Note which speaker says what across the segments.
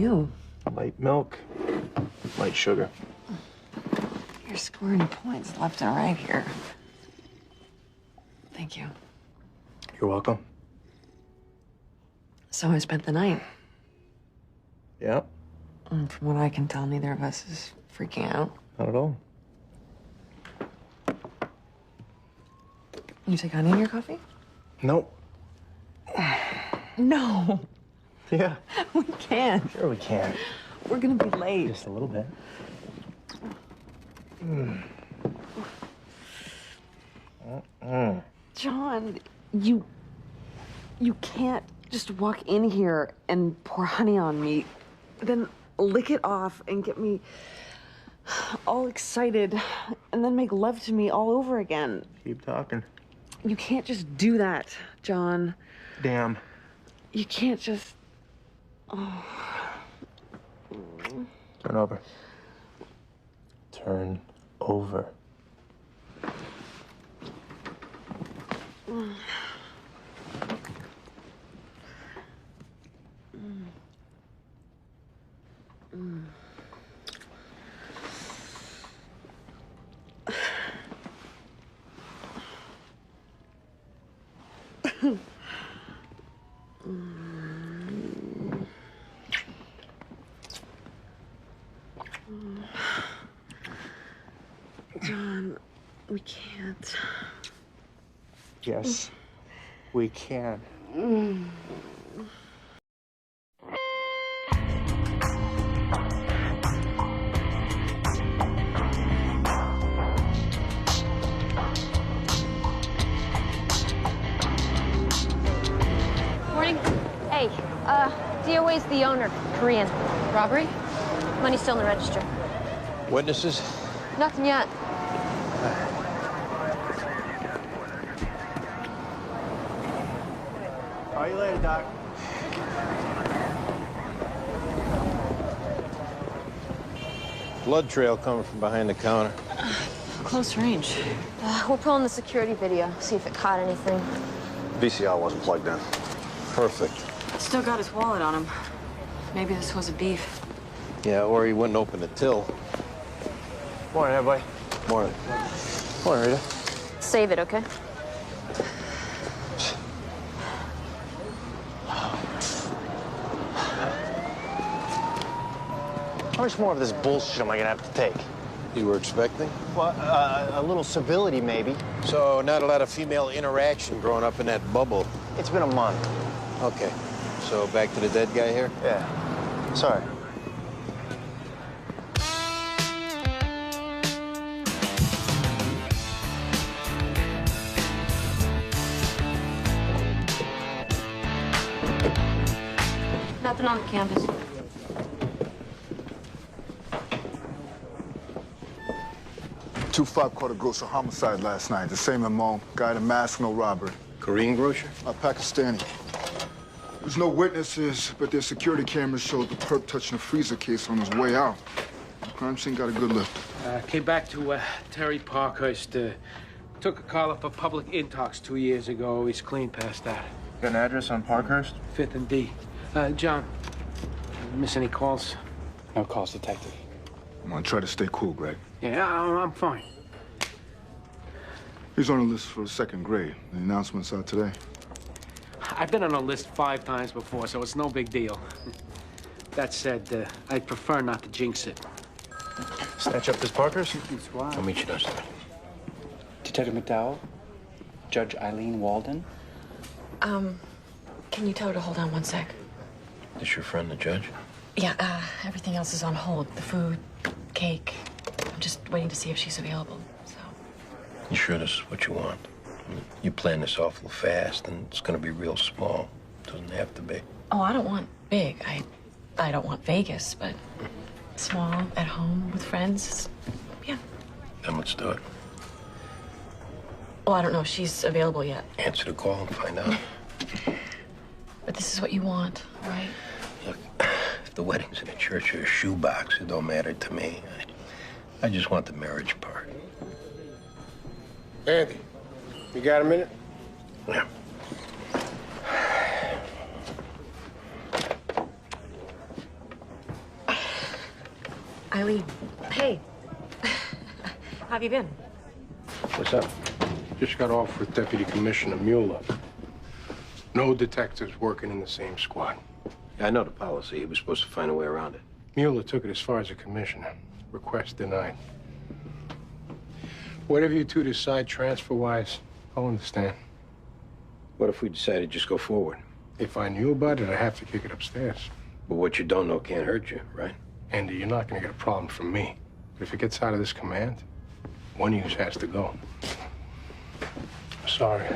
Speaker 1: you?
Speaker 2: Light milk, light sugar.
Speaker 1: You're scoring points left and right here. Thank you.
Speaker 2: You're welcome.
Speaker 1: So I spent the night.
Speaker 2: Yeah.
Speaker 1: And from what I can tell, neither of us is freaking out.
Speaker 2: Not at all.
Speaker 1: You take honey in your coffee?
Speaker 2: Nope.
Speaker 1: No.
Speaker 2: Yeah.
Speaker 1: We can't.
Speaker 2: Sure we can.
Speaker 1: We're gonna be late.
Speaker 2: Just a little bit.
Speaker 1: John, you can't just walk in here and pour honey on me, then lick it off and get me all excited and then make love to me all over again.
Speaker 2: Keep talking.
Speaker 1: You can't just do that, John.
Speaker 2: Damn.
Speaker 1: You can't just... Oh.
Speaker 2: Turn over. Turn over.
Speaker 1: John, we can't.
Speaker 2: Yes, we can.
Speaker 3: Morning. Hey, DOA's the owner, Korean. Robbery? Money's still in the register.
Speaker 4: Witnesses?
Speaker 3: Nothing yet.
Speaker 2: Call you later, Doc.
Speaker 4: Blood trail coming from behind the counter.
Speaker 1: Close range.
Speaker 3: We're pulling the security video, see if it caught anything.
Speaker 5: VCR wasn't plugged in.
Speaker 4: Perfect.
Speaker 1: Still got his wallet on him. Maybe this was a beef.
Speaker 4: Yeah, or he wouldn't open the till.
Speaker 2: Morning, everybody.
Speaker 4: Morning.
Speaker 2: Morning, Rita.
Speaker 3: Save it, okay?
Speaker 5: How much more of this bullshit am I gonna have to take?
Speaker 4: You were expecting?
Speaker 5: Well, a little civility, maybe.
Speaker 4: So, not a lot of female interaction growing up in that bubble.
Speaker 5: It's been a month.
Speaker 4: Okay. So, back to the dead guy here?
Speaker 5: Yeah. Sorry.
Speaker 3: Nothing on the canvas.
Speaker 6: Two 5 caught a grocer homicide last night. The same MO. Guy in a mask, no robbery.
Speaker 4: Korean grocer?
Speaker 6: Pakistani. There's no witnesses, but their security cameras showed the perp touching a freezer case on his way out. The crime scene got a good lift.
Speaker 7: Came back to Terry Parkhurst. Took a caller for public intox 2 years ago. He's clean past that.
Speaker 2: Got an address on Parkhurst?
Speaker 7: 5th and D. John, miss any calls?
Speaker 8: No calls, detective.
Speaker 6: I'm gonna try to stay cool, Greg.
Speaker 7: Yeah, I'm fine.
Speaker 6: He's on the list for the 2nd grade. The announcement's out today.
Speaker 7: I've been on a list 5 times before, so it's no big deal. That said, I'd prefer not to jinx it.
Speaker 2: Snatch up this Parkhurst?
Speaker 4: I'll meet you downstairs.
Speaker 8: Detective McDowell? Judge Eileen Walden?
Speaker 1: Can you tell her to hold on one sec?
Speaker 4: This your friend, the judge?
Speaker 1: Yeah, everything else is on hold. The food, cake. I'm just waiting to see if she's available, so.
Speaker 4: You sure this is what you want? You plan this awful fast, and it's gonna be real small. Doesn't have to be.
Speaker 1: Oh, I don't want big. I don't want Vegas, but small, at home, with friends. Yeah.
Speaker 4: Then let's do it.
Speaker 1: Well, I don't know if she's available yet.
Speaker 4: Answer the call and find out.
Speaker 1: But this is what you want, right?
Speaker 4: Look, if the wedding's in a church or a shoebox, it don't matter to me. I just want the marriage part.
Speaker 9: Andy, you got a minute?
Speaker 4: Yeah.
Speaker 10: Eileen, hey. How have you been?
Speaker 4: What's up?
Speaker 9: Just got off with Deputy Commissioner Mueller. No detectives working in the same squad.
Speaker 4: Yeah, I know the policy. He was supposed to find a way around it.
Speaker 9: Mueller took it as far as the commissioner. Request denied. Whatever you two decide transfer-wise, I'll understand.
Speaker 4: What if we decided to just go forward?
Speaker 9: If I knew about it, I'd have to kick it upstairs.
Speaker 4: But what you don't know can't hurt you, right?
Speaker 9: Andy, you're not gonna get a problem from me. But if it gets out of this command, one of you has to go. Sorry.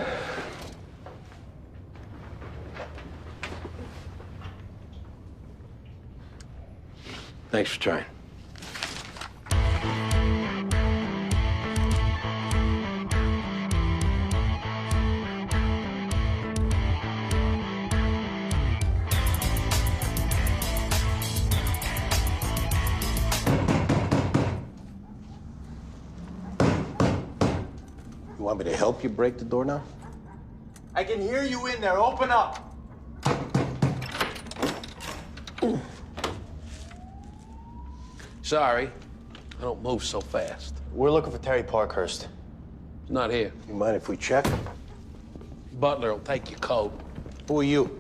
Speaker 4: Thanks for trying. You want me to help you break the door now?
Speaker 5: I can hear you in there. Open up.
Speaker 11: Sorry, I don't move so fast.
Speaker 5: We're looking for Terry Parkhurst.
Speaker 11: He's not here.
Speaker 4: You mind if we check?
Speaker 11: Butler will take your coat.
Speaker 4: Who are you?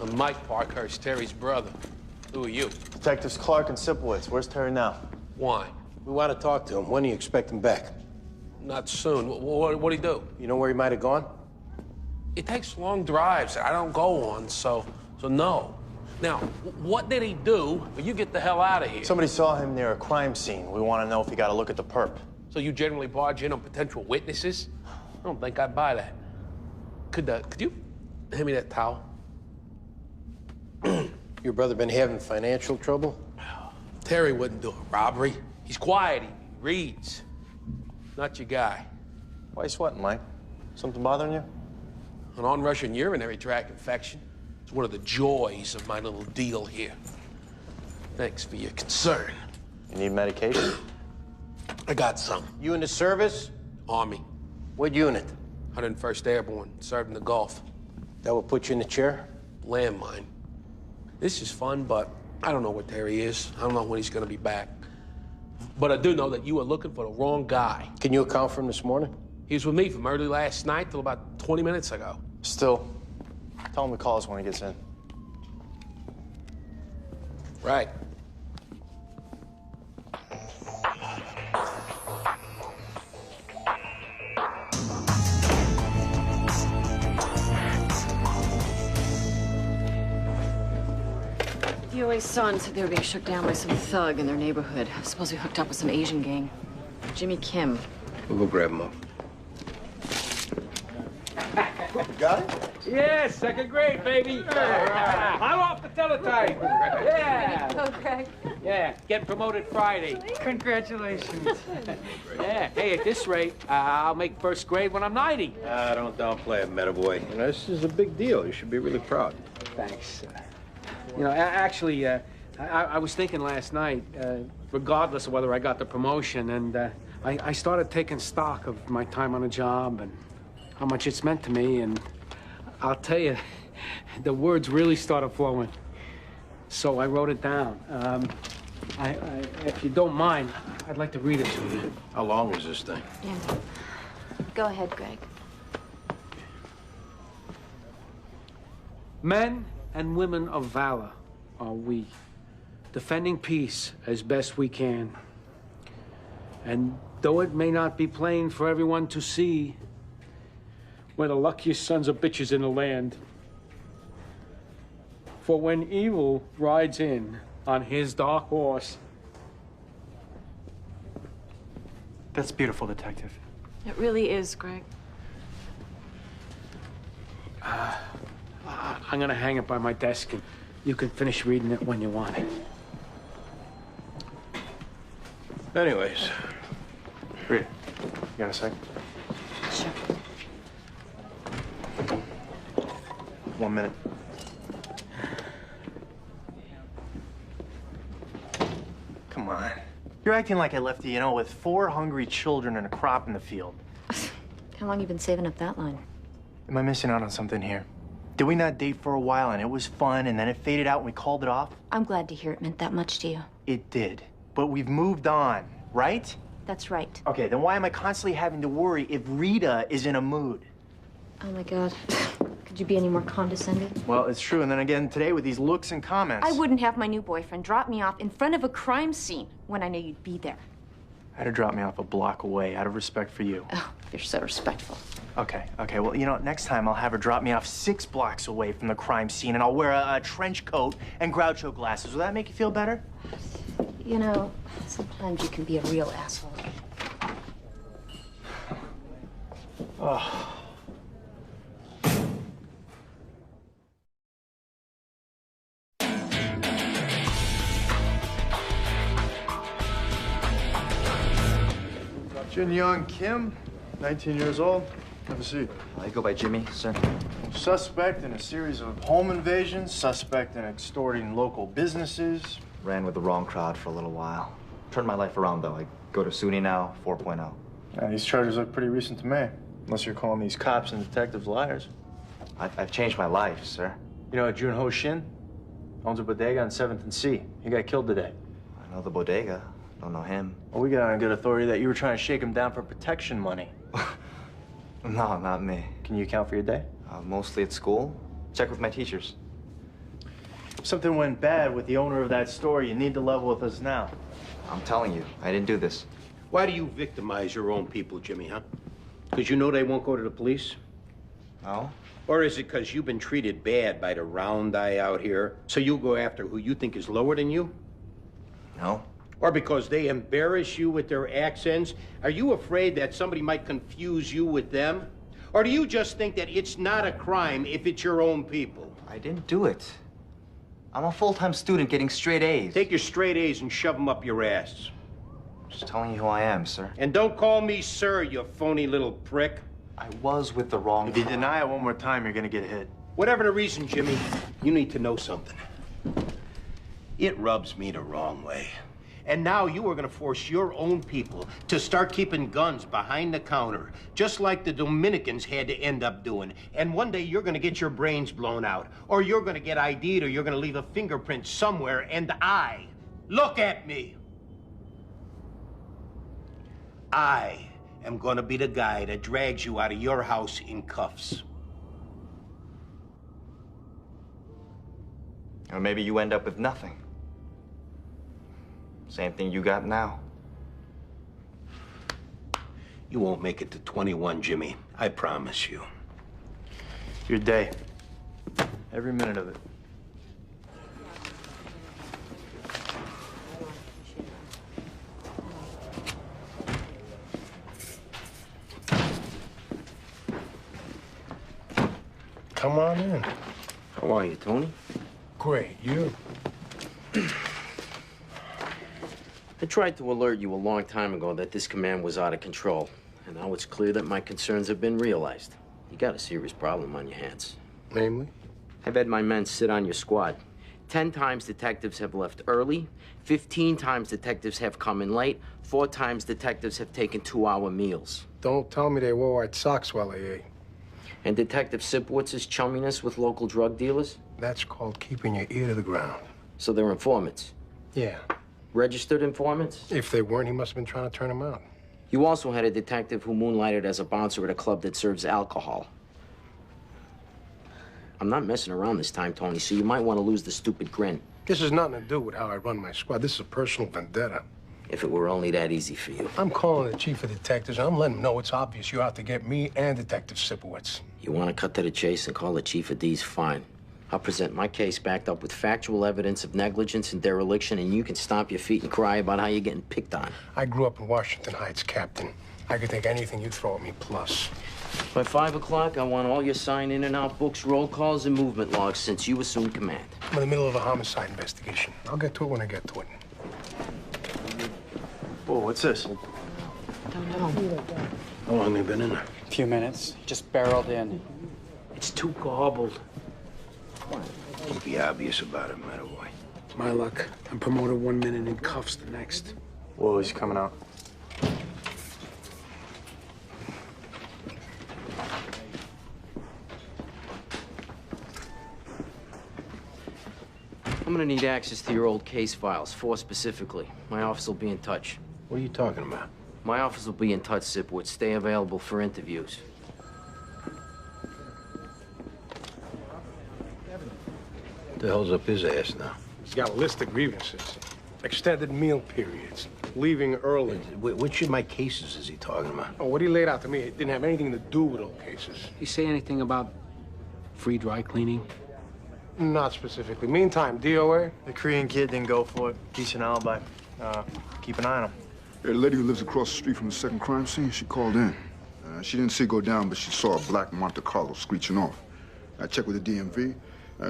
Speaker 11: I'm Mike Parkhurst, Terry's brother. Who are you?
Speaker 5: Detectives Clark and Sipowicz. Where's Terry now?
Speaker 11: Why?
Speaker 4: We want to talk to him. When do you expect him back?
Speaker 11: Not soon. What'd he do?
Speaker 4: You know where he might have gone?
Speaker 11: It takes long drives I don't go on, so no. Now, what did he do? Well, you get the hell out of here.
Speaker 5: Somebody saw him near a crime scene. We want to know if he got a look at the perp.
Speaker 11: So you generally barge in on potential witnesses? I don't think I'd buy that. Could you hand me that towel?
Speaker 4: Your brother been having financial trouble?
Speaker 11: Terry wouldn't do a robbery. He's quiet, he reads. Not your guy.
Speaker 5: Why you sweating, Mike? Something bothering you?
Speaker 11: An on-rushing urinary tract infection. It's one of the joys of my little deal here. Thanks for your concern.
Speaker 5: You need medication?
Speaker 11: I got some.
Speaker 4: You in the service?
Speaker 11: Army.
Speaker 4: What unit?
Speaker 11: 101st Airborne. Served in the Gulf.
Speaker 4: That will put you in the chair?
Speaker 11: Landmine. This is fun, but I don't know where Terry is. I don't know when he's gonna be back. But I do know that you were looking for the wrong guy.
Speaker 4: Can you account for him this morning?
Speaker 11: He was with me from early last night till about 20 minutes ago.
Speaker 5: Still, tell him to call us when he gets in.
Speaker 11: Right.
Speaker 10: DOA's son said they were being shook down by some thug in their neighborhood. I suppose he hooked up with some Asian gang. Jimmy Kim.
Speaker 4: We'll go grab him up.
Speaker 5: Got it?
Speaker 7: Yeah, second grade, baby. I'm off the teletype. Yeah.
Speaker 3: Oh, Greg.
Speaker 7: Yeah, getting promoted Friday.
Speaker 8: Congratulations.
Speaker 7: Yeah. Hey, at this rate, I'll make first grade when I'm 90.
Speaker 4: Don't downplay it, Metaboy. You know, this is a big deal. You should be really proud.
Speaker 7: Thanks. You know, actually, I was thinking last night, regardless of whether I got the promotion, and I started taking stock of my time on the job and how much it's meant to me, and I'll tell you, the words really started flowing. So I wrote it down. If you don't mind, I'd like to read it to you.
Speaker 4: How long is this thing?
Speaker 3: Yeah. Go ahead, Greg.
Speaker 7: Men and women of valor are we, defending peace as best we can. And though it may not be plain for everyone to see, we're the luckiest sons of bitches in the land. For when evil rides in on his dark horse.
Speaker 8: That's beautiful, Detective.
Speaker 10: It really is, Greg.
Speaker 7: I'm gonna hang it by my desk and you can finish reading it when you want it.
Speaker 4: Anyways.
Speaker 5: Read it. You got a sec?
Speaker 10: Sure.
Speaker 5: 1 minute. Come on. You're acting like I left you, with 4 hungry children and a crop in the field.
Speaker 3: How long you been saving up that line?
Speaker 5: Am I missing out on something here? Did we not date for a while and it was fun and then it faded out and we called it off?
Speaker 3: I'm glad to hear it meant that much to you.
Speaker 5: It did. but we've moved on, right?
Speaker 3: That's right.
Speaker 5: Okay, then why am I constantly having to worry if Rita is in a mood?
Speaker 3: Oh my God. Could you be any more condescending?
Speaker 5: Well, it's true, and then again today with these looks and comments.
Speaker 3: I wouldn't have my new boyfriend drop me off in front of a crime scene when I knew you'd be there.
Speaker 5: I had to drop me off a block away out of respect for you.
Speaker 3: Oh, you're so respectful.
Speaker 5: Okay, well, you know, next time I'll have her drop me off 6 blocks away from the crime scene, and I'll wear a trench coat and Groucho glasses. Will that make you feel better?
Speaker 3: You know, sometimes you can be a real asshole.
Speaker 5: Oh.
Speaker 2: Jimmy Kim, 19 years old. Have a seat.
Speaker 12: I go by Jimmy, sir.
Speaker 2: Suspect in a series of home invasions, suspect in extorting local businesses.
Speaker 12: Ran with the wrong crowd for a little while. Turned my life around, though. I go to SUNY now, 4.0.
Speaker 2: Yeah, these charges look pretty recent to me. Unless you're calling these cops and detectives liars.
Speaker 12: I've changed my life, sir.
Speaker 2: You know Jun Ho Shin? Owns a bodega on 7th and C. He got killed today.
Speaker 12: I know the bodega. Don't know him.
Speaker 2: Well, we got on good authority that you were trying to shake him down for protection money.
Speaker 12: No, not me.
Speaker 2: Can you account for your day?
Speaker 12: Mostly at school. Check with my teachers.
Speaker 2: If something went bad with the owner of that store, you need to level with us now.
Speaker 12: I'm telling you, I didn't do this.
Speaker 11: Why do you victimize your own people, Jimmy, huh? Because you know they won't go to the police?
Speaker 12: No.
Speaker 11: Or is it because you've been treated bad by the round eye out here, so you'll go after who you think is lower than you?
Speaker 12: No.
Speaker 11: Or because they embarrass you with their accents? Are you afraid that somebody might confuse you with them? Or do you just think that it's not a crime if it's your own people?
Speaker 12: I didn't do it. I'm a full-time student getting straight A's.
Speaker 11: Take your straight A's and shove them up your ass.
Speaker 12: Just telling you who I am, sir.
Speaker 11: And don't call me sir, you phony little prick.
Speaker 12: I was with the wrong
Speaker 5: If you deny it one more time, you're gonna get hit.
Speaker 11: Whatever the reason, Jimmy, you need to know something. It rubs me the wrong way. And now you are going to force your own people to start keeping guns behind the counter, just like the Dominicans had to end up doing. And one day you're going to get your brains blown out, or you're going to get ID'd, or you're going to leave a fingerprint somewhere, and look at me. I am going to be the guy that drags you out of your house in cuffs.
Speaker 12: Or maybe you end up with nothing. Same thing you got now.
Speaker 11: You won't make it to 21, Jimmy. I promise you.
Speaker 5: Your day. Every minute of it.
Speaker 9: Come on in.
Speaker 13: How are you, Tony?
Speaker 9: Great. You?
Speaker 13: I tried to alert you a long time ago that this command was out of control. And now it's clear that my concerns have been realized. You got a serious problem on your hands.
Speaker 9: Namely?
Speaker 13: I've had my men sit on your squad. 10 times detectives have left early. 15 times detectives have come in late. 4 times detectives have taken 2-hour meals.
Speaker 9: Don't tell me they wore white socks while they ate.
Speaker 13: And Detective Sipowitz's chumminess with local drug dealers?
Speaker 9: That's called keeping your ear to the ground.
Speaker 13: So they're informants?
Speaker 9: Yeah.
Speaker 13: Registered informants?
Speaker 9: If they weren't, he must have been trying to turn them out.
Speaker 13: You also had a detective who moonlighted as a bouncer at a club that serves alcohol. I'm not messing around this time, Tony, so you might want to lose the stupid grin.
Speaker 9: This has nothing to do with how I run my squad. This is a personal vendetta.
Speaker 13: If it were only that easy for you.
Speaker 9: I'm calling the chief of detectives, and I'm letting him know it's obvious you're out to get me and Detective Sipowicz.
Speaker 13: You want to cut to the chase and call the chief of D's? Fine. I'll present my case backed up with factual evidence of negligence and dereliction, and you can stomp your feet and cry about how you're getting picked on.
Speaker 9: I grew up in Washington Heights, Captain. I could take anything you throw at me, plus.
Speaker 13: By 5 o'clock, I want all your sign in and out books, roll calls, and movement logs since you assumed command.
Speaker 9: I'm in the middle of a homicide investigation. I'll get to it when I get to it.
Speaker 2: Whoa, what's this?
Speaker 3: Don't know.
Speaker 11: How long have you been in there?
Speaker 8: A few minutes. Just barreled in.
Speaker 11: It's too gobbled. Don't be obvious about it, my boy.
Speaker 7: My luck. I'm promoted 1 minute in cuffs the next.
Speaker 2: Whoa, he's coming out.
Speaker 13: I'm gonna need access to your old case files, 4 specifically. My office will be in touch.
Speaker 4: What are you talking about?
Speaker 13: My office will be in touch, Sipwood. Stay available for interviews.
Speaker 4: What the hell's up his ass now?
Speaker 9: He's got a list of grievances. Extended meal periods, leaving early.
Speaker 4: Which of my cases is he talking about?
Speaker 9: Oh, what he laid out to me, it didn't have anything to do with old cases.
Speaker 7: You say anything about free dry cleaning?
Speaker 9: Not specifically. Meantime, DOA?
Speaker 2: The Korean kid didn't go for it. Decent alibi. Keep an eye on him.
Speaker 6: The lady who lives across the street from the second crime scene, she called in. She didn't see it go down, but she saw a black Monte Carlo screeching off. I checked with the DMV.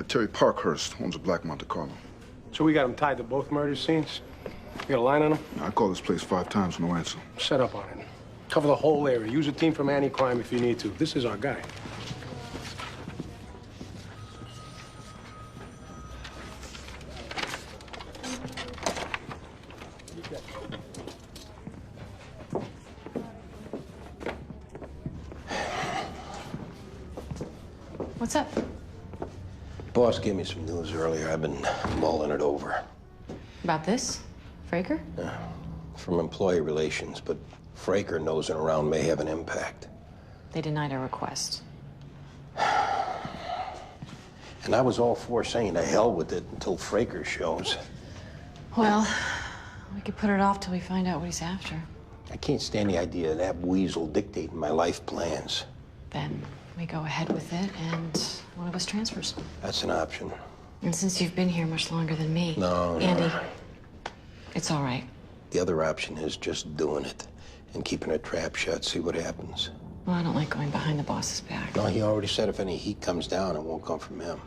Speaker 6: Terry Parkhurst owns a black Monte Carlo.
Speaker 9: So we got him tied to both murder scenes? You got a line on him?
Speaker 6: I called this place 5 times, no answer.
Speaker 9: Set up on it. Cover the whole area. Use a team from anti-crime if you need to. This is our guy.
Speaker 10: What's up?
Speaker 4: Boss gave me some news earlier. I've been mulling it over.
Speaker 10: About this? Fraker?
Speaker 4: From employee relations, but Fraker nosing around may have an impact.
Speaker 10: They denied our request.
Speaker 4: And I was all for saying to hell with it until Fraker shows.
Speaker 10: Well, we could put it off till we find out what he's after.
Speaker 4: I can't stand the idea of that weasel dictating my life plans.
Speaker 10: Then we go ahead with it and one of us transfers.
Speaker 4: That's an option.
Speaker 10: And since you've been here much longer than me,
Speaker 4: No.
Speaker 10: Andy, it's all right.
Speaker 4: The other option is just doing it and keeping a trap shut, see what happens.
Speaker 10: Well, I don't like going behind the boss's back.
Speaker 4: No, he already said if any heat comes down, it won't come from him.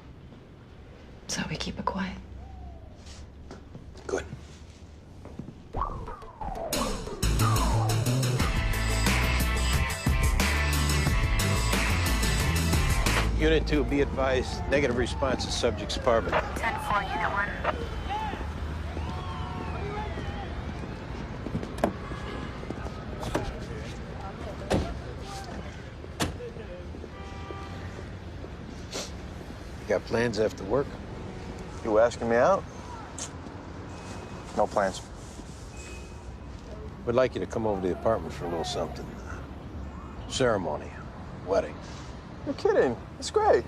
Speaker 10: So we keep it quiet.
Speaker 4: Good. Unit 2, be advised, negative response to subject's apartment.
Speaker 14: 10-4, Unit 1.
Speaker 4: You got plans after work?
Speaker 2: You asking me out? No plans.
Speaker 4: We'd like you to come over to the apartment for a little something. Ceremony, wedding.
Speaker 2: You're kidding. It's great.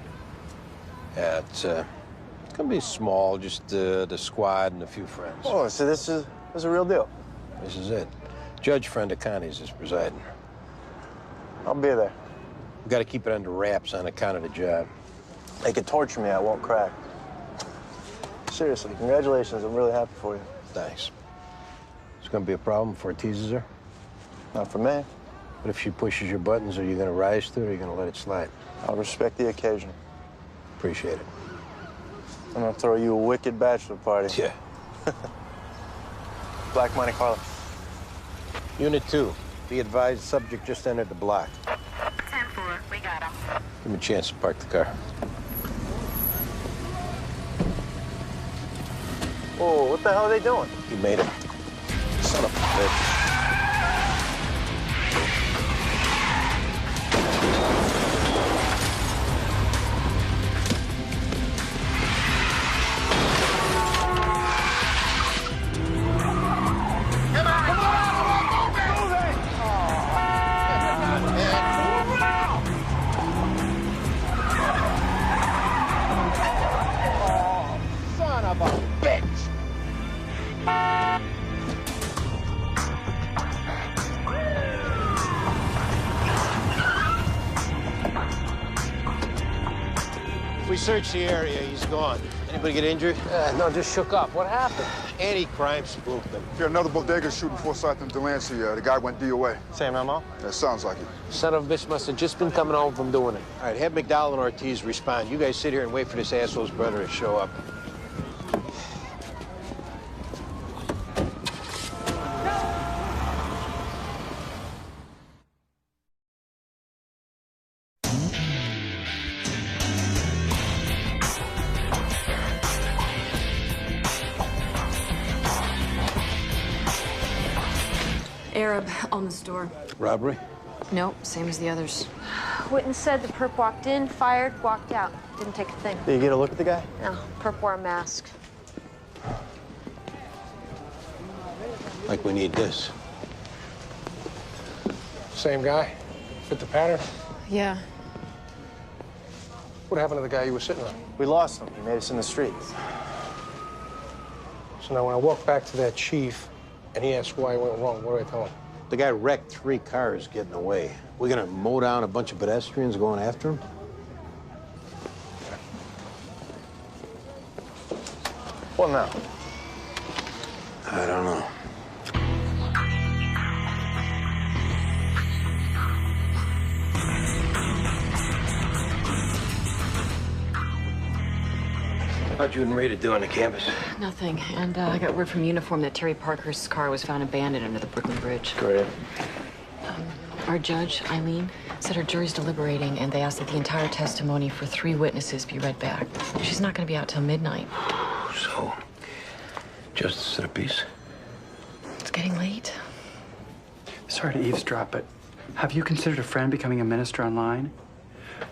Speaker 4: Yeah, it's gonna be small, just the squad and a few friends.
Speaker 2: Oh, so this is a real deal.
Speaker 4: This is it. Judge friend of Connie's is presiding.
Speaker 2: I'll be there.
Speaker 4: We gotta keep it under wraps on account of the job.
Speaker 2: They could torture me, I won't crack. Seriously, congratulations. I'm really happy for you.
Speaker 4: Thanks. It's gonna be a problem if it teases her?
Speaker 2: Not for me.
Speaker 4: But if she pushes your buttons, are you gonna rise to it or are you gonna let it slide?
Speaker 2: I'll respect the occasion.
Speaker 4: Appreciate it.
Speaker 2: I'm gonna throw you a wicked bachelor party.
Speaker 4: Yeah.
Speaker 2: Black Monte Carlo.
Speaker 4: Unit 2, be advised, subject just entered the block.
Speaker 14: 10-4, we got him.
Speaker 4: Give him a chance to park the car.
Speaker 2: Oh, what the hell are they doing?
Speaker 4: He made it. Son of a bitch. We searched the area. He's gone. Anybody get injured?
Speaker 7: No, just shook up. What happened?
Speaker 4: Anti-crime spooked them.
Speaker 6: Here, another bodega shooting Forsyth and Delancey. The guy went DOA.
Speaker 2: Same MO?
Speaker 6: That sounds like it.
Speaker 7: Son of a bitch must have just been coming home from doing it.
Speaker 4: All right, have McDowell and Ortiz respond. You guys sit here and wait for this asshole's brother to show up.
Speaker 10: Arab on the store.
Speaker 4: Robbery?
Speaker 10: Nope, same as the others.
Speaker 3: Witness said the perp walked in, fired, walked out. Didn't take a thing.
Speaker 2: Did you get a look at the guy?
Speaker 3: No, perp wore a mask.
Speaker 11: Like we need this.
Speaker 9: Same guy? Fit the pattern?
Speaker 10: Yeah.
Speaker 9: What happened to the guy you were sitting on?
Speaker 2: We lost him. He made us in the street.
Speaker 9: So now when I walk back to that chief and he asks why it went wrong, what do I tell him?
Speaker 11: The guy wrecked 3 cars getting away. We're gonna mow down a bunch of pedestrians going after him?
Speaker 2: What now?
Speaker 11: I don't know.
Speaker 4: How'd you and Rita do on the campus?
Speaker 10: Nothing. And I got word from Uniform that Terry Parkhurst's car was found abandoned under the Brooklyn Bridge.
Speaker 4: Great.
Speaker 10: Our judge, Eileen, said her jury's deliberating, and they asked that the entire testimony for 3 witnesses be read back. She's not going to be out till midnight.
Speaker 4: So, justice of the peace?
Speaker 10: It's getting late.
Speaker 8: Sorry to eavesdrop, but have you considered a friend becoming a minister online?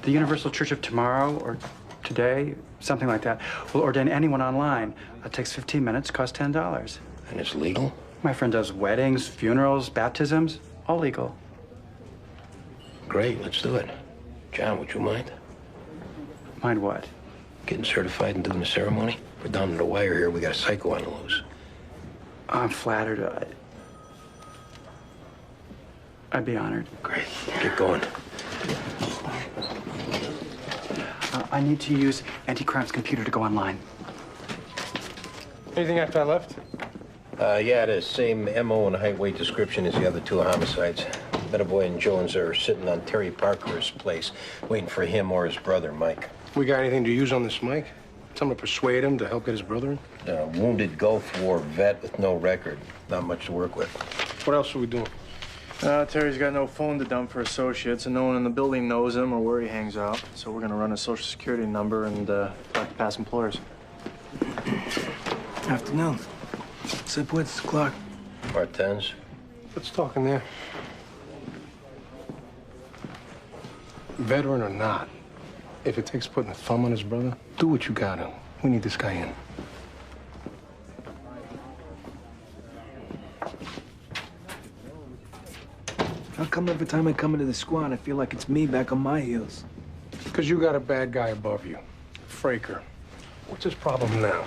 Speaker 8: The Universal Church of Tomorrow, or today, something like that, will ordain anyone online. It takes 15 minutes, costs $10.
Speaker 4: And it's legal?
Speaker 8: My friend does weddings, funerals, baptisms, all legal.
Speaker 4: Great, let's do it. John, would you mind?
Speaker 8: Mind what?
Speaker 4: Getting certified and doing the ceremony? We're down to the wire here. We got a psycho on the loose.
Speaker 8: I'm flattered. I'd be honored.
Speaker 4: Great. Get going.
Speaker 8: I need to use Anti-Crime's computer to go online.
Speaker 9: Anything after I left?
Speaker 4: Yeah, the same MO and height weight description as the other 2 homicides. Boy and Jones are sitting on Terry Parkhurst's place, waiting for him or his brother, Mike.
Speaker 9: We got anything to use on this Mike? Something to persuade him to help get his brother in?
Speaker 4: Wounded Gulf War vet with no record. Not much to work with.
Speaker 9: What else are we doing?
Speaker 2: Terry's got no phone to dump for associates, and no one in the building knows him or where he hangs out. So we're gonna run a social security number and talk to past employers.
Speaker 15: Afternoon. Sip what's the clock?
Speaker 4: Part 10s.
Speaker 9: Let's talk in there. Veteran or not, if it takes putting a thumb on his brother, do what you gotta. We need this guy in.
Speaker 15: How come every time I come into the squad, I feel like it's me back on my heels?
Speaker 9: Because you got a bad guy above you, Fraker. What's his problem now?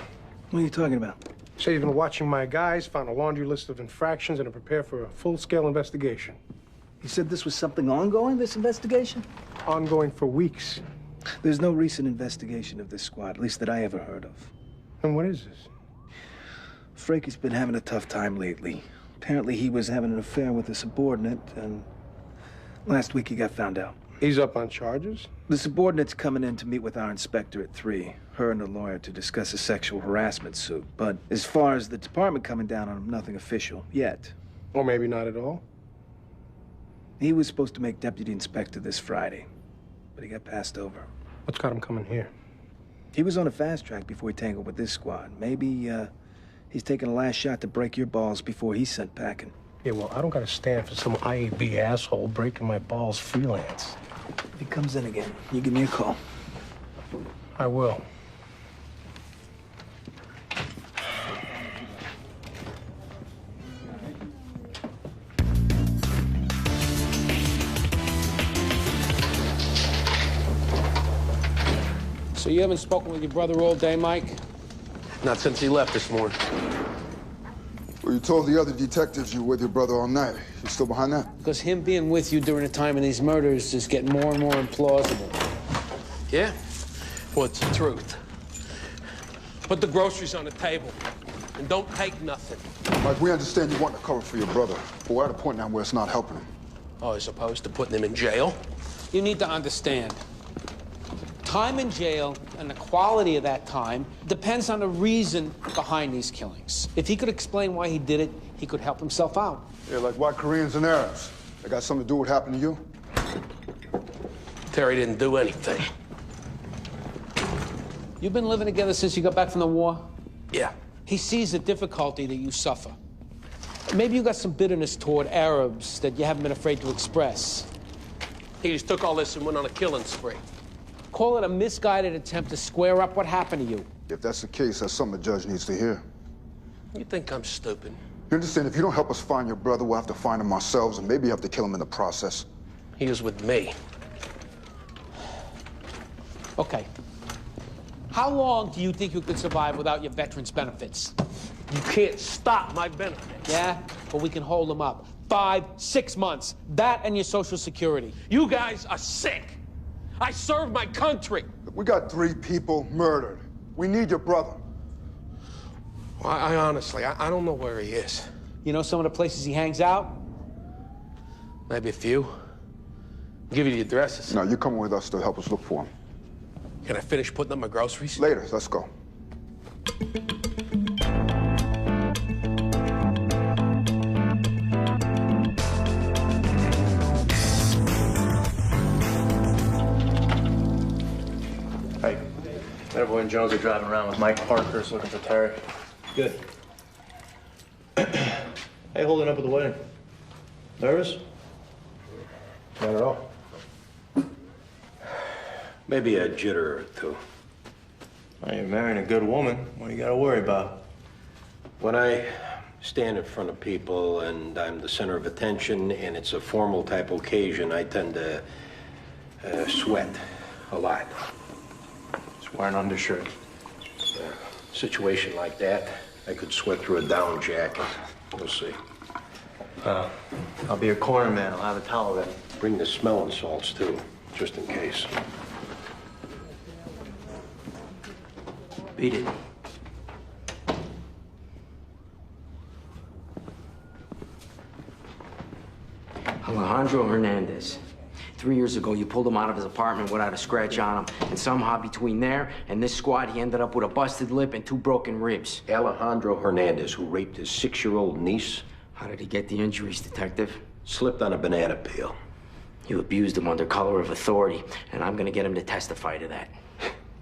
Speaker 15: What are you talking about?
Speaker 9: Say you've been watching my guys, found a laundry list of infractions, and are prepared for a full-scale investigation.
Speaker 15: You said this was something ongoing, this investigation?
Speaker 9: Ongoing for weeks.
Speaker 15: There's no recent investigation of this squad, at least that I ever heard of.
Speaker 9: And what is this?
Speaker 15: Fraker's been having a tough time lately. Apparently he was having an affair with a subordinate, and last week he got found out.
Speaker 9: He's up on charges?
Speaker 15: The subordinate's coming in to meet with our inspector at 3, her and a lawyer, to discuss a sexual harassment suit. But as far as the department coming down on him, nothing official yet.
Speaker 9: Or maybe not at all?
Speaker 15: He was supposed to make deputy inspector this Friday, but he got passed over.
Speaker 9: What's got him coming here?
Speaker 15: He was on a fast track before he tangled with this squad. Maybe, he's taking a last shot to break your balls before he's sent packing.
Speaker 9: Yeah, well, I don't gotta stand for some IAB asshole breaking my balls freelance.
Speaker 15: If he comes in again, you give me a call.
Speaker 9: I will.
Speaker 7: So you haven't spoken with your brother all day, Mike?
Speaker 11: Not since he left this morning.
Speaker 6: Well, you told the other detectives you were with your brother all night. You still behind that?
Speaker 7: Because him being with you during the time of these murders is getting more and more implausible.
Speaker 16: Yeah? What's the truth? Put the groceries on the table and don't take nothing.
Speaker 6: Mike, we understand you want to cover for your brother, but we're at a point now where it's not helping him.
Speaker 16: Oh, as opposed to putting him in jail?
Speaker 7: You need to understand. Time in jail and the quality of that time depends on the reason behind these killings. If he could explain why he did it, he could help himself out.
Speaker 6: Yeah, like white Koreans and Arabs. They got something to do with what happened to you?
Speaker 16: Terry didn't do anything.
Speaker 7: You've been living together since you got back from the war?
Speaker 16: Yeah.
Speaker 7: He sees the difficulty that you suffer. Maybe you got some bitterness toward Arabs that you haven't been afraid to express.
Speaker 16: He just took all this and went on a killing spree.
Speaker 7: Call it a misguided attempt to square up what happened to you.
Speaker 6: If that's the case, that's something the judge needs to hear.
Speaker 16: You think I'm stupid?
Speaker 6: You understand, if you don't help us find your brother, we'll have to find him ourselves, and maybe have to kill him in the process.
Speaker 16: He was with me. Okay. How long do you think you could survive without your veterans' benefits? You can't stop my benefits. Yeah? But we can hold them up. 5, 6 months. That and your Social Security. You guys are sick. I served my country.
Speaker 6: We got 3 people murdered. We need your brother.
Speaker 16: Well, I honestly, I don't know where he is.
Speaker 7: You know some of the places he hangs out?
Speaker 16: Maybe a few. I'll give you the addresses.
Speaker 6: No, you're coming with us to help us look for him.
Speaker 16: Can I finish putting up my groceries?
Speaker 6: Later, let's go.
Speaker 2: Hey, Boy and Jones are driving around with Mike Parkhurst looking for Terry.
Speaker 4: Good.
Speaker 2: Hey, holding up at the wedding. Nervous?
Speaker 4: Not at all. Maybe a jitter or two.
Speaker 2: Well, you're marrying a good woman. What do you got to worry about?
Speaker 4: When I stand in front of people and I'm the center of attention and it's a formal type occasion, I tend to sweat a lot.
Speaker 2: Just wear an undershirt.
Speaker 4: A situation like that, I could sweat through a down jacket. We'll see.
Speaker 2: I'll be your corner man. I'll have a towel ready.
Speaker 4: Bring the smelling salts, too, just in case.
Speaker 13: Beat it. Alejandro Hernandez. 3 years ago, you pulled him out of his apartment without a scratch on him. And somehow between there and this squad, he ended up with a busted lip and 2 broken ribs.
Speaker 4: Alejandro Hernandez, who raped his 6-year-old niece.
Speaker 13: How did he get the injuries, Detective?
Speaker 4: Slipped on a banana peel.
Speaker 13: You abused him under color of authority, and I'm gonna get him to testify to that.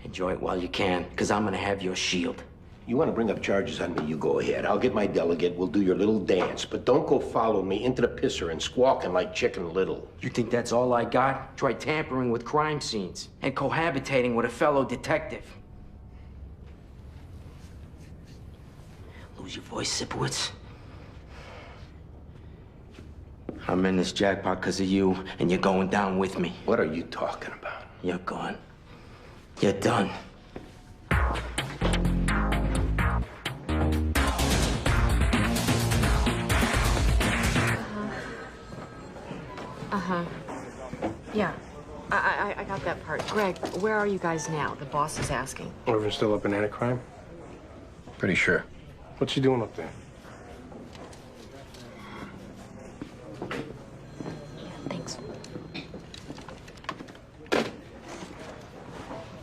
Speaker 13: Enjoy it while you can, because I'm gonna have your shield.
Speaker 4: You want to bring up charges on me, you go ahead. I'll get my delegate, we'll do your little dance, but don't go follow me into the pisser and squawking like Chicken Little.
Speaker 13: You think that's all I got? Try tampering with crime scenes and cohabitating with a fellow detective. Lose your voice, Sipowicz? I'm in this jackpot because of you, and you're going down with me.
Speaker 4: What are you talking about?
Speaker 13: You're gone. You're done.
Speaker 10: Uh-huh. Yeah. I got that part. Greg, where are you guys now? The boss is asking.
Speaker 9: Oliver's still up in anti-crime?
Speaker 4: Pretty sure.
Speaker 9: What's he doing up there?
Speaker 10: Thanks.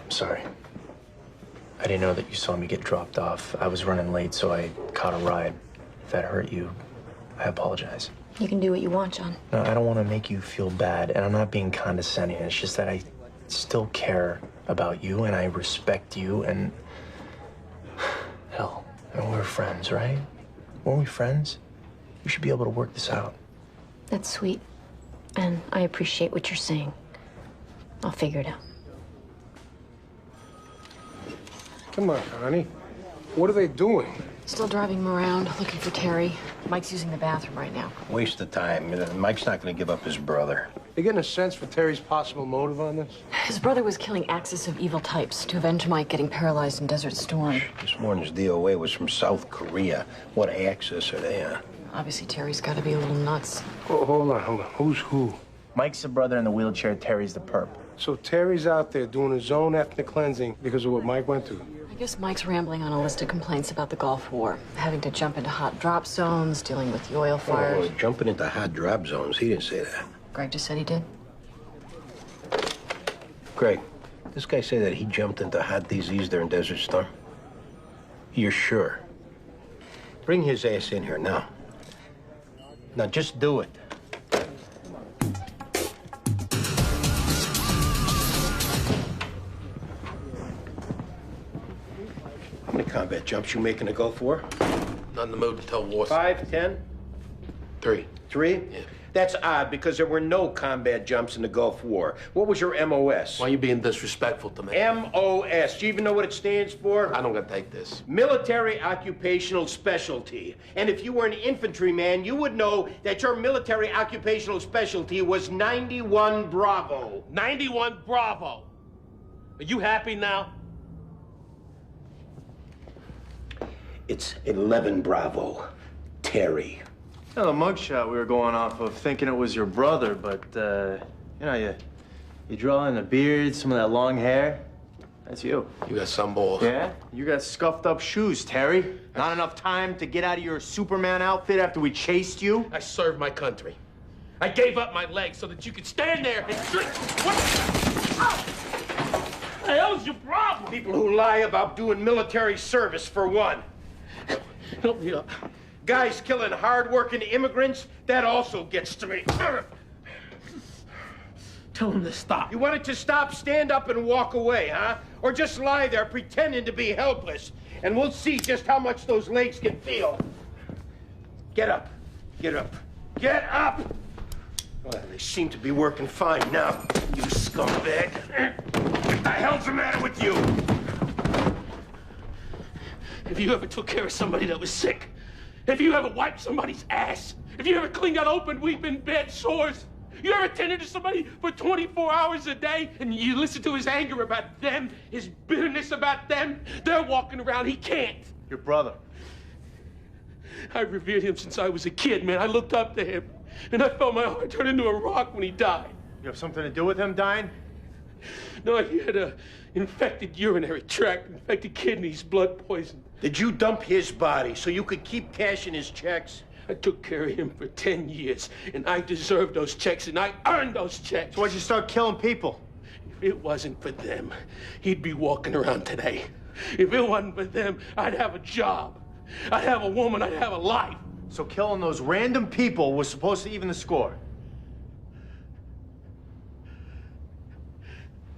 Speaker 2: Sorry. I didn't know that you saw me get dropped off. I was running late, so I caught a ride. If that hurt you, I apologize.
Speaker 10: You can do what you want, John.
Speaker 2: No, I don't want to make you feel bad, and I'm not being condescending. It's just that I still care about you, and I respect you, and... Hell, we're friends, right? Weren't we friends? We should be able to work this out.
Speaker 10: That's sweet. And I appreciate what you're saying. I'll figure it out.
Speaker 9: Come on, honey. What are they doing?
Speaker 10: Still driving him around, looking for Terry. Mike's using the bathroom right now.
Speaker 4: Waste of time. Mike's not going to give up his brother.
Speaker 9: You getting a sense for Terry's possible motive on this?
Speaker 10: His brother was killing axis of evil types to avenge Mike getting paralyzed in Desert Storm.
Speaker 4: This morning's DOA was from South Korea. What axis are they on?
Speaker 10: Obviously, Terry's got to be a little nuts.
Speaker 9: Oh, hold on. Who's who?
Speaker 5: Mike's the brother in the wheelchair, Terry's the perp.
Speaker 9: So Terry's out there doing his own ethnic cleansing because of what Mike went through.
Speaker 10: I guess Mike's rambling on a list of complaints about the Gulf War, having to jump into hot drop zones, dealing with the oil fires.
Speaker 4: Oh, jumping into hot drop zones. He didn't say that.
Speaker 10: Greg just said he did.
Speaker 4: Greg, this guy say that he jumped into hot disease during Desert Storm? You're sure? Bring his ass in here now. Now, just do it. How many combat jumps you making a Gulf War?
Speaker 16: Not in the mood to tell war.
Speaker 11: 5, 10?
Speaker 16: 3.
Speaker 11: 3?
Speaker 16: Yeah.
Speaker 11: That's odd because there were no combat jumps in the Gulf War. What was your MOS?
Speaker 16: Why are you being disrespectful to me?
Speaker 11: MOS. Do you even know what it stands for?
Speaker 16: I don't gotta take this.
Speaker 11: Military Occupational Specialty. And if you were an infantryman, you would know that your military occupational specialty was 91 Bravo.
Speaker 16: 91 Bravo. Are you happy now?
Speaker 11: It's 11 Bravo. Terry.
Speaker 2: Yeah, the mugshot we were going off of, thinking it was your brother, but, you know, you draw in the beard, some of that long hair. That's you.
Speaker 16: You got some balls.
Speaker 2: Yeah? You got scuffed up shoes, Terry.
Speaker 5: Not enough time to get out of your Superman outfit after we chased you?
Speaker 16: I served my country. I gave up my legs so that you could stand there and drink. What the hell's your problem?
Speaker 11: People who lie about doing military service, for one.
Speaker 16: Help me up.
Speaker 11: Guys killing hard-working immigrants, that also gets to me.
Speaker 16: Tell him to stop.
Speaker 11: You want it to stop, stand up and walk away, huh? Or just lie there pretending to be helpless, and we'll see just how much those legs can feel. Get up. Get up. Get up! Well, they seem to be working fine now, you scumbag. What the hell's the matter with you?
Speaker 16: If you ever took care of somebody that was sick, if you ever wiped somebody's ass, if you ever cleaned out open, weeping, bed sores, you ever tended to somebody for 24 hours a day and you listen to his anger about them, his bitterness about them, they're walking around, he can't.
Speaker 2: Your brother.
Speaker 16: I revered him since I was a kid, man. I looked up to him, and I felt my heart turn into a rock when he died.
Speaker 2: You have something to do with him dying?
Speaker 16: No, he had a infected urinary tract, infected kidneys, blood poison.
Speaker 11: Did you dump his body so you could keep cashing his checks?
Speaker 16: I took care of him for 10 years, and I deserved those checks, and I earned those checks.
Speaker 2: So why'd you start killing people?
Speaker 16: If it wasn't for them, he'd be walking around today. If it wasn't for them, I'd have a job. I'd have a woman, I'd have a life.
Speaker 2: So killing those random people was supposed to even the score?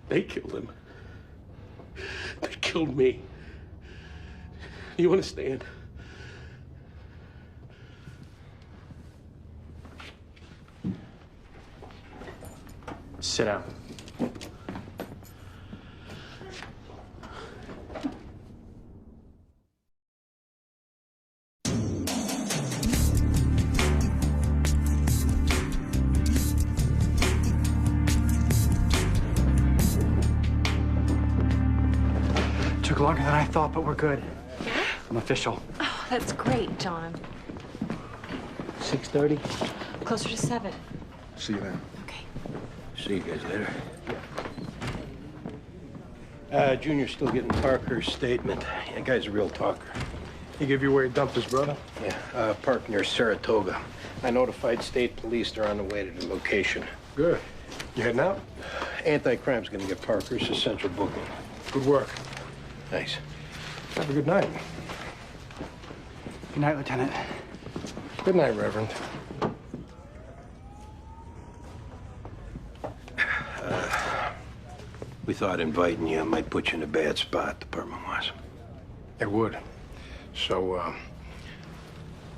Speaker 16: They killed him. They killed me. You understand?
Speaker 2: Sit down.
Speaker 8: Took longer than I thought, but we're good. I'm official.
Speaker 10: Oh, that's great, John.
Speaker 7: 6:30?
Speaker 10: Closer to 7.
Speaker 6: See you then.
Speaker 10: Okay.
Speaker 4: See you guys later. Junior's still getting Parkhurst's statement. That guy's a real talker.
Speaker 9: He give you where he dumped his brother?
Speaker 4: Yeah, parked near Saratoga. I notified state police they're on the way to the location.
Speaker 9: Good. You heading out?
Speaker 4: Anti-crime's gonna get Parkhurst a central booking.
Speaker 9: Good work.
Speaker 4: Thanks.
Speaker 9: Have a good night.
Speaker 8: Good night, Lieutenant.
Speaker 9: Good night, Reverend.
Speaker 4: We thought inviting you might put you in a bad spot, department-wise.
Speaker 9: It would. So,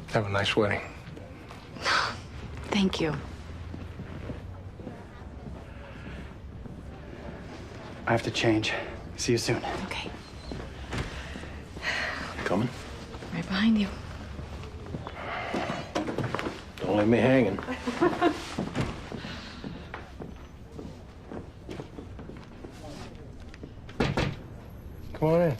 Speaker 9: have a nice wedding.
Speaker 10: Thank you.
Speaker 8: I have to change. See you soon.
Speaker 10: Okay.
Speaker 4: Coming?
Speaker 10: Right behind you.
Speaker 4: Don't leave me hanging.
Speaker 9: Come on in.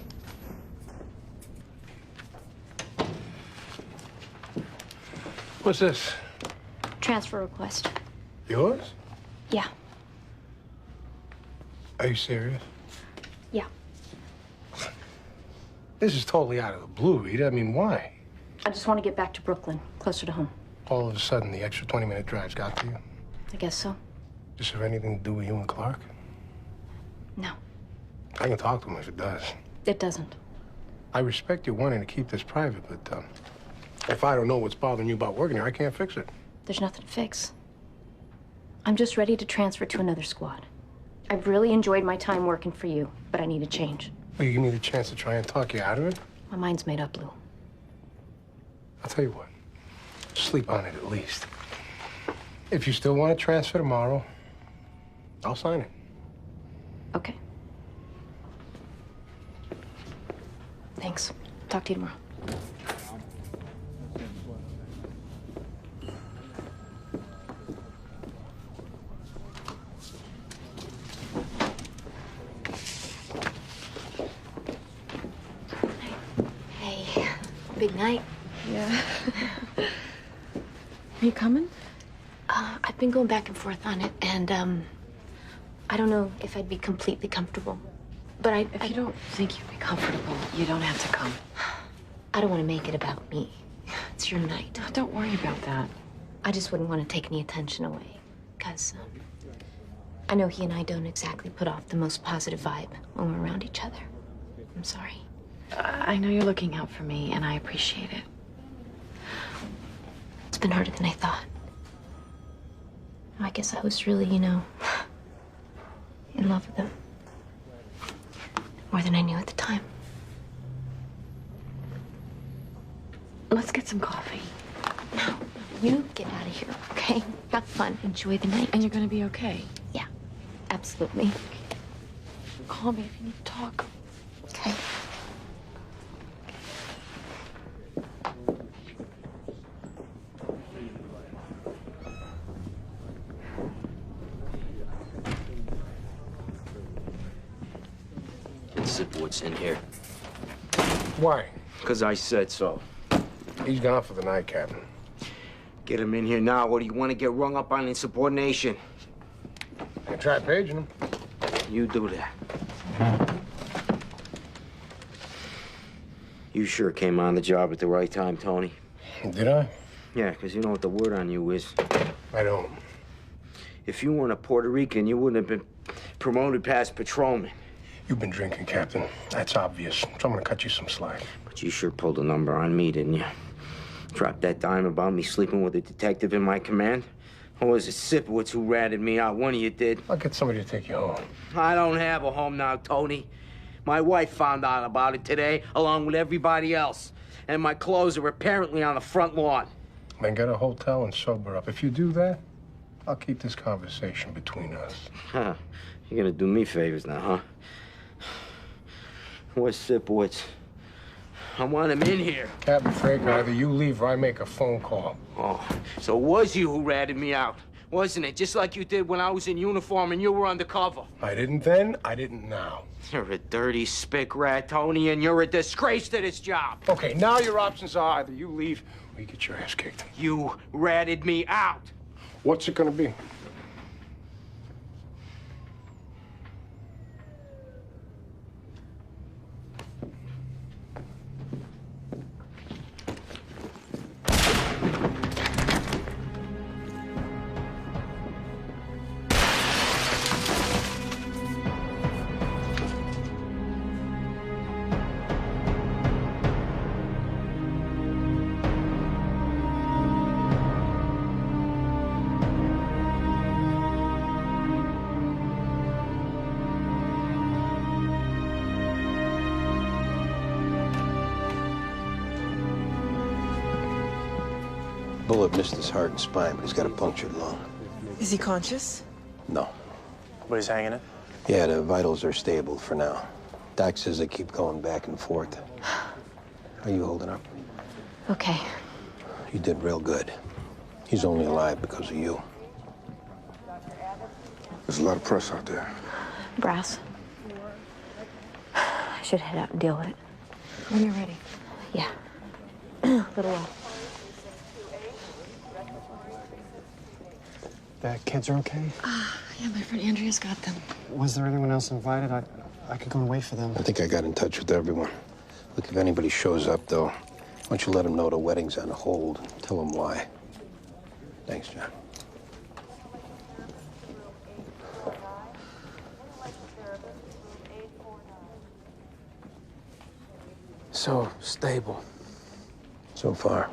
Speaker 9: What's this?
Speaker 17: Transfer request.
Speaker 9: Yours?
Speaker 17: Yeah.
Speaker 9: Are you serious?
Speaker 17: Yeah.
Speaker 9: This is totally out of the blue, Rita. I mean, why?
Speaker 17: I just want to get back to Brooklyn, closer to home.
Speaker 9: All of a sudden, the extra 20-minute drive's got to you?
Speaker 17: I guess so.
Speaker 9: Does it have anything to do with you and Clark?
Speaker 17: No,
Speaker 9: I can talk to him if it does.
Speaker 17: it doesn't.
Speaker 9: I respect you wanting to keep this private, but if I don't know what's bothering you about working here, I can't fix it.
Speaker 17: There's nothing to fix. I'm just ready to transfer to another squad. I've really enjoyed my time working for you, but I need a change.
Speaker 9: Will you give me the chance to try and talk you out of it?
Speaker 17: My mind's made up, Lou.
Speaker 9: I'll tell you what. Sleep on it at least. If you still want to transfer tomorrow, I'll sign it.
Speaker 17: Okay. Thanks. Talk to you tomorrow. Hey, big night.
Speaker 10: Yeah. Are you coming?
Speaker 17: I've been going back and forth on it, and I don't know if I'd be completely comfortable. But
Speaker 10: If you don't think you'd be comfortable, you don't have to come.
Speaker 17: I don't want to make it about me. It's your night.
Speaker 10: No, don't worry about that.
Speaker 17: I just wouldn't want to take any attention away, because I know he and I don't exactly put off the most positive vibe when we're around each other. I'm sorry.
Speaker 10: I know you're looking out for me, and I appreciate it.
Speaker 17: It's been harder than I thought. I guess I was really, in love with him. More than I knew at the time.
Speaker 10: Let's get some coffee.
Speaker 17: No, you get out of here, okay? Have fun. Enjoy the night.
Speaker 10: And you're gonna be okay?
Speaker 17: Yeah, absolutely.
Speaker 10: Call me if you need to talk.
Speaker 17: Okay.
Speaker 13: What's in here?
Speaker 9: Why?
Speaker 13: Because I said so.
Speaker 9: He's gone for the night, Captain.
Speaker 13: Get him in here now, or do you want to get rung up on insubordination?
Speaker 9: I tried paging him.
Speaker 13: You do that. You sure came on the job at the right time, Tony.
Speaker 9: Did I?
Speaker 13: Yeah, because you know what the word on you is.
Speaker 9: I don't.
Speaker 13: If you weren't a Puerto Rican, you wouldn't have been promoted past patrolman.
Speaker 9: You've been drinking, Captain. That's obvious. So I'm gonna cut you some slack.
Speaker 13: But you sure pulled a number on me, didn't you? Dropped that dime about me sleeping with a detective in my command? Or was it Sipowicz who ratted me out? One of you did.
Speaker 9: I'll get somebody to take you home.
Speaker 13: I don't have a home now, Tony. My wife found out about it today, along with everybody else. And my clothes are apparently on the front lawn.
Speaker 9: Then get a hotel and sober up. If you do that, I'll keep this conversation between us.
Speaker 13: Huh. You're gonna do me favors now, huh? Where's Sipowicz? I want him in here.
Speaker 9: Captain Frer, either you leave or I make a phone call.
Speaker 13: Oh, so it was you who ratted me out, wasn't it? Just like you did when I was in uniform and you were undercover.
Speaker 9: I didn't then, I didn't now.
Speaker 13: You're a dirty spick rat, Tony, and you're a disgrace to this job.
Speaker 9: Okay, now your options are either you leave or you get your ass kicked.
Speaker 13: You ratted me out.
Speaker 9: What's it gonna be?
Speaker 4: Bullet missed his heart and spine, but he's got a punctured lung.
Speaker 18: Is he conscious?
Speaker 4: No.
Speaker 2: But he's hanging it?
Speaker 4: Yeah, the vitals are stable for now. Doc says they keep going back and forth. How you holding up?
Speaker 17: Okay.
Speaker 4: You did real good. He's only alive because of you.
Speaker 6: There's a lot of press out there.
Speaker 17: Brass. I should head out and deal with it.
Speaker 10: When you're ready.
Speaker 17: Yeah. A little while.
Speaker 19: The kids are okay?
Speaker 10: Yeah, my friend Andrea's got them.
Speaker 19: Was there anyone else invited? I could go and wait for them.
Speaker 4: I think I got in touch with everyone. Look, if anybody shows up, though, why don't you let them know the wedding's on hold? Tell them why. Thanks, John.
Speaker 7: So stable.
Speaker 4: So far.